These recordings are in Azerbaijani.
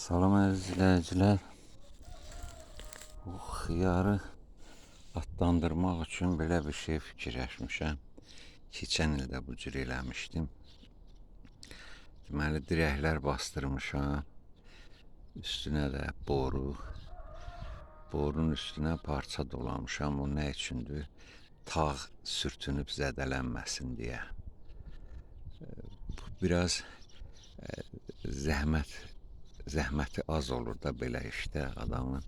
Salam əziz izləyicilər. Bu xiyarı adlandırmaq üçün belə bir şey fikirləşmişəm. Keçən ildə bu cür eləmişdim. Deməli, dirəklər bastırmışam. Üstünə də boru. Borun üstünə parça dolamışam. O nə üçündür? Tağ sürtünüb zədələnməsin deyə. Biraz zəhməti az olur da belə işdə adamın,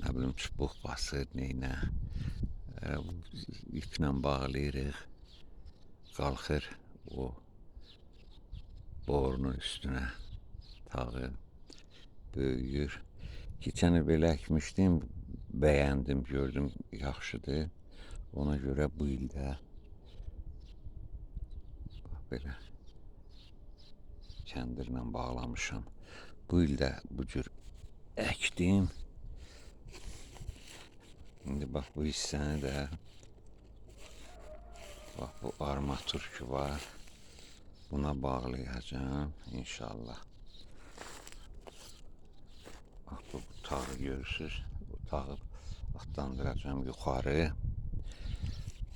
nə bilim, çubuq basır, neynə, iplə bağlayırıq, qalxır o borunun üstünə, tağı böyüyür. Keçən il belə əkmişdim, bəyəndim, gördüm, yaxşıdır. Ona görə bu ildə belə kəndirlə bağlamışam. Bu ildə bu cür əkdim. İndi bax bu hissəni də, bax bu armatur ki var, buna bağlayacağım inşallah. Bax bu tağı görürsünüz, bu tağı atlandıracağım yuxarı.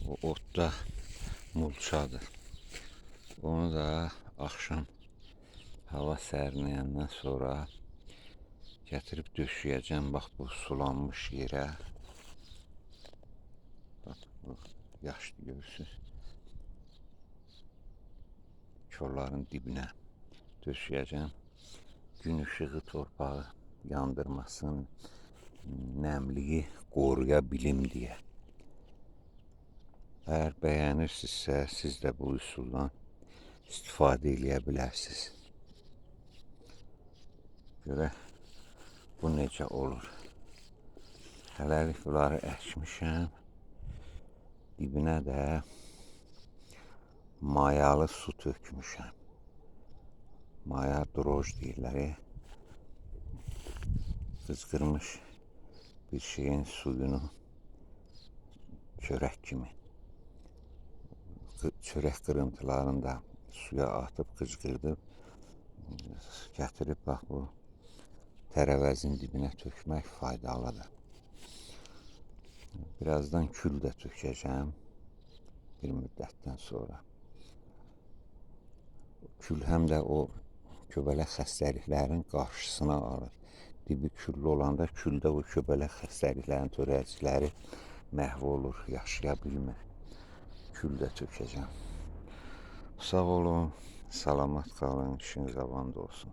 O otda mulçadır. Onu da axşam hava sərinləyəndən sonra gətirib döşəyəcəm. Bax bu sulanmış yerə. Bax bu yaşlı görürsünüz. Kolların dibinə döşəyəcəm. Gün ışığı torpağı yandırmasın, nəmliyi qoruya bilim deyə. Əgər bəyənirsinizsə, siz də bu üsuldan istifadə edə bilərsiniz. Görək bu necə olur. Hələlik bunları əkmişəm. Dibinə də mayalı su tökmüşəm. Maya droj deyirlər. Qızqırmış bir şeyin suyunu çörək kimi, çörək qırıntılarını da suya atıb, qıcqırdıb, gətirib bax bu tərəvəzin dibinə tökmək faydalıdır. Birazdan kül də tökəcəm bir müddətdən sonra. Kül həm də o göbələk xəstəliklərin qarşısına alır. Dibi küllü olanda küldə o göbələk xəstəliklərin törədiciləri məhv olur, yaşaya bilmir. Kül də tökəcəm. Sağ olun, salamat qalın, işiniz avanda olsun.